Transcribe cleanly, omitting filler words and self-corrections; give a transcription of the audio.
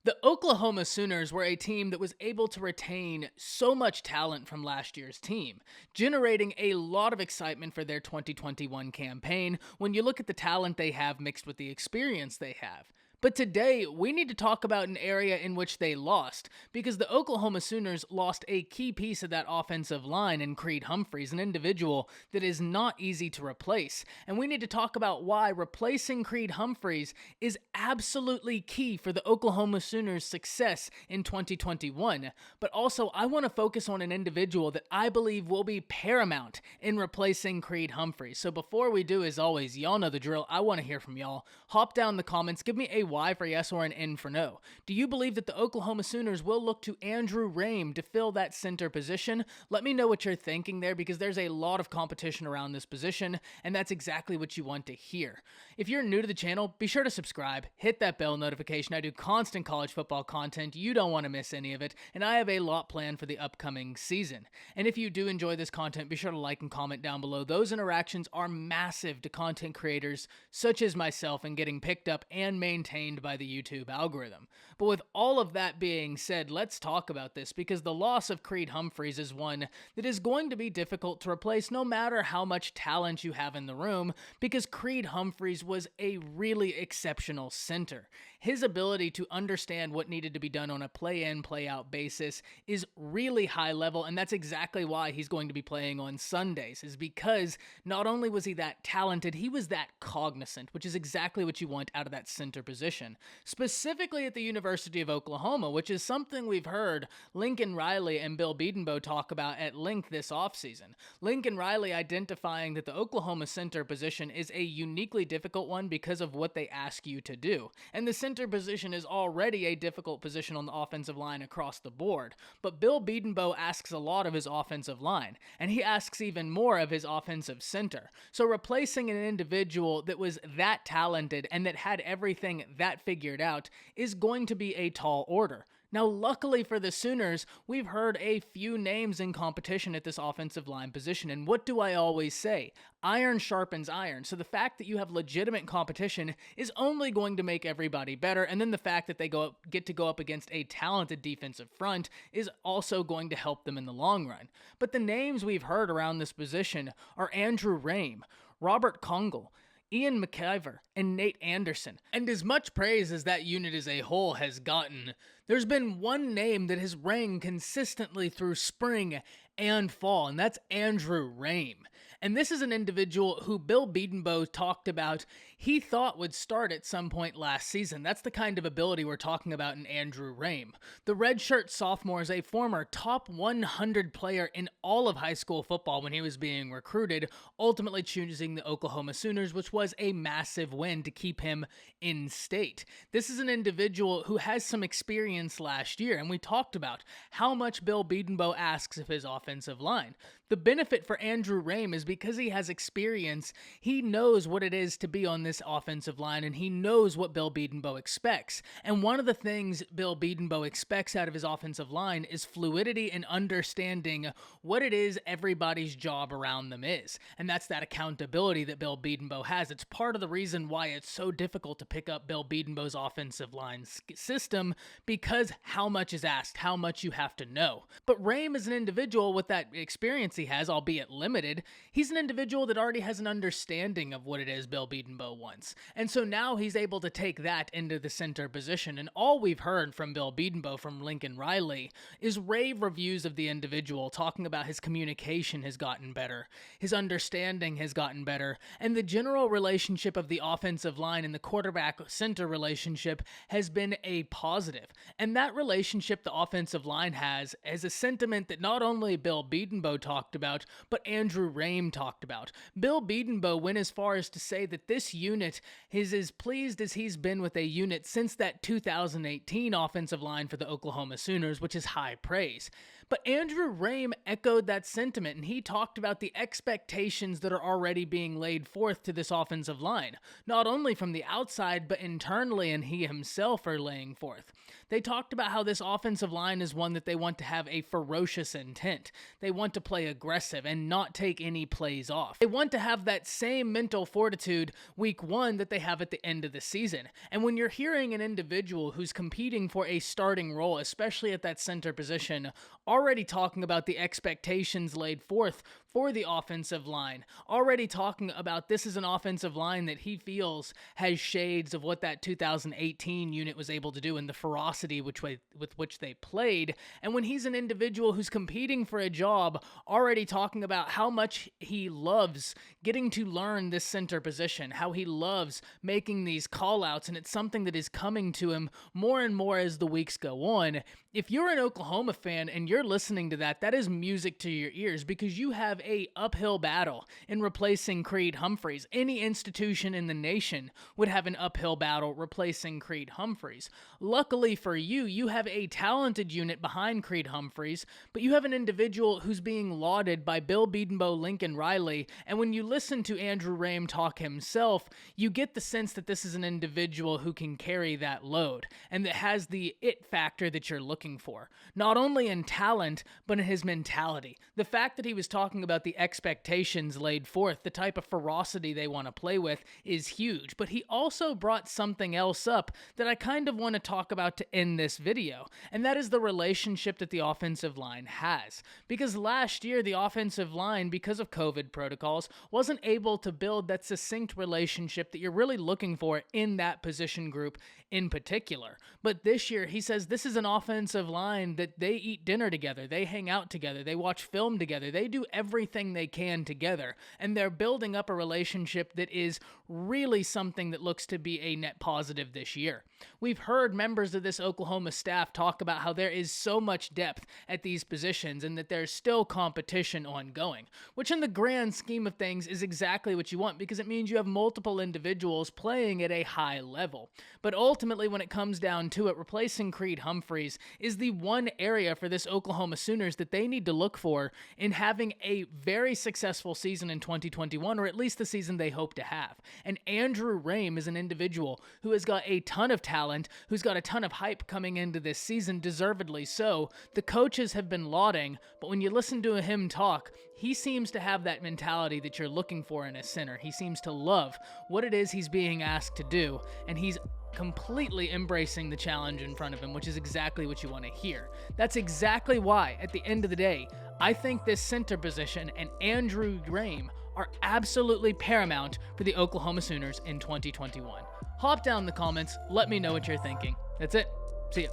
The Oklahoma Sooners were a team that was able to retain so much talent from last year's team, generating a lot of excitement for their 2021 campaign when you look at the talent they have mixed with the experience they have. But today, we need to talk about an area in which they lost, because the Oklahoma Sooners lost a key piece of that offensive line in Creed Humphrey, an individual that is not easy to replace. And we need to talk about why replacing Creed Humphreys is absolutely key for the Oklahoma Sooners' success in 2021. But also, I want to focus on an individual that I believe will be paramount in replacing Creed Humphrey. So before we do, as always, y'all know the drill. I want to hear from y'all. Hop down in the comments, give me a Y for yes or an N for no. Do you believe that the Oklahoma Sooners will look to Andrew Raym to fill that center position? Let me know what you're thinking there, because there's a lot of competition around this position, and that's exactly what you want to hear. If you're new to the channel, be sure to subscribe, hit that bell notification. I do constant college football content. You don't want to miss any of it, and I have a lot planned for the upcoming season. And if you do enjoy this content, be sure to like and comment down below. Those interactions are massive to content creators such as myself in getting picked up and maintained by the YouTube algorithm. But with all of that being said, let's talk about this, because the loss of Creed Humphreys is one that is going to be difficult to replace no matter how much talent you have in the room, because Creed Humphreys was a really exceptional center. His ability to understand what needed to be done on a play-in, play-out basis is really high level, and that's exactly why he's going to be playing on Sundays, is because not only was he that talented, he was that cognizant, which is exactly what you want out of that center position, specifically at the University of Oklahoma, which is something we've heard Lincoln Riley and Bill Bedenbaugh talk about at length this offseason. Lincoln Riley identifying that the Oklahoma center position is a uniquely difficult one because of what they ask you to do. And the center position is already a difficult position on the offensive line across the board. But Bill Bedenbaugh asks a lot of his offensive line, and he asks even more of his offensive center. So replacing an individual that was that talented and that had everything that figured out is going to be a tall order. Now, luckily for the Sooners, we've heard a few names in competition at this offensive line position, and what do I always say? Iron sharpens iron, so the fact that you have legitimate competition is only going to make everybody better, and then the fact that they get to go up against a talented defensive front is also going to help them in the long run. But the names we've heard around this position are Andrew Raym, Robert Congle, Ian McIver, and Nate Anderson. And as much praise as that unit as a whole has gotten, there's been one name that has rang consistently through spring and fall, and that's Andrew Raym. And this is an individual who Bill Bedenbaugh talked about he thought would start at some point last season. That's the kind of ability we're talking about in Andrew Raym. The redshirt sophomore is a former top 100 player in all of high school football when he was being recruited, ultimately choosing the Oklahoma Sooners, which was a massive win to keep him in state. This is an individual who has some experience last year, and we talked about how much Bill Bedenbaugh asks of his offensive line. The benefit for Andrew Raym is because he has experience, he knows what it is to be on this offensive line, and he knows what Bill Bedenbaugh expects. And one of the things Bill Bedenbaugh expects out of his offensive line is fluidity and understanding what it is everybody's job around them is. And that's that accountability that Bill Bedenbaugh has. It's part of the reason why it's so difficult to pick up Bill Bedenbaugh's offensive line system, because how much is asked, how much you have to know. But Raym is an individual with that experience he has, albeit limited. He's an individual that already has an understanding of what it is Bill Bedenbaugh wants. And so now he's able to take that into the center position. And all we've heard from Bill Bedenbaugh, from Lincoln Riley, is rave reviews of the individual, talking about his communication has gotten better, his understanding has gotten better, and the general relationship of the offensive line and the quarterback-center relationship has been a positive. And that relationship the offensive line has is a sentiment that not only Bill Bedenbaugh talked about, but Andrew Raym talked about. Bill Bedenbaugh went as far as to say that this unit is as pleased as he's been with a unit since that 2018 offensive line for the Oklahoma Sooners, which is high praise. But Andrew Raym echoed that sentiment, and he talked about the expectations that are already being laid forth to this offensive line, not only from the outside, but internally, and he himself are laying forth. They talked about how this offensive line is one that they want to have a ferocious intent. They want to play aggressive and not take any plays off. They want to have that same mental fortitude week 1 that they have at the end of the season. And when you're hearing an individual who's competing for a starting role, especially at that center position, already talking about the expectations laid forth for the offensive line, already talking about this is an offensive line that he feels has shades of what that 2018 unit was able to do and the ferocity with which they played. And when he's an individual who's competing for a job, already talking about how much he loves getting to learn this center position, how he loves making these call-outs, and it's something that is coming to him more and more as the weeks go on. If you're an Oklahoma fan and you're listening to that, that is music to your ears, because you have a uphill battle in replacing Creed Humphreys. Any institution in the nation would have an uphill battle replacing Creed Humphreys. Luckily for you, you have a talented unit behind Creed Humphreys, but you have an individual who's being lauded by Bill Bedenbaugh, Lincoln Riley, and when you listen to Andrew Raym talk himself, you get the sense that this is an individual who can carry that load and that has the it factor that you're looking for, not only in talent, but in his mentality. The fact that he was talking about the expectations laid forth, the type of ferocity they want to play with, is huge. But he also brought something else up that I kind of want to talk about to end this video, and that is the relationship that the offensive line has. Because last year, the offensive line, because of COVID protocols, wasn't able to build that succinct relationship that you're really looking for in that position group in particular. But this year, he says this is an offensive line that they eat dinner together, they hang out together, they watch film together, they do everything they can together, and they're building up a relationship that is really something that looks to be a net positive this year. We've heard members of this Oklahoma staff talk about how there is so much depth at these positions and that there's still competition ongoing, which in the grand scheme of things is exactly what you want, because it means you have multiple individuals playing at a high level. But ultimately, when it comes down to it, replacing Creed Humphreys is the one area for this Oklahoma Sooners that they need to look for in having a very successful season in 2021, or at least the season they hope to have. And Andrew Raym is an individual who has got a ton of talent, who's got a ton of hype coming into this season, deservedly so. The coaches have been lauding, but when you listen to him talk, he seems to have that mentality that you're looking for in a center. He seems to love what it is he's being asked to do, and he's completely embracing the challenge in front of him, which is exactly what you want to hear. That's exactly why, at the end of the day, I think this center position and Andrew Raym are absolutely paramount for the Oklahoma Sooners in 2021. Hop down in the comments, let me know what you're thinking. That's it. See ya.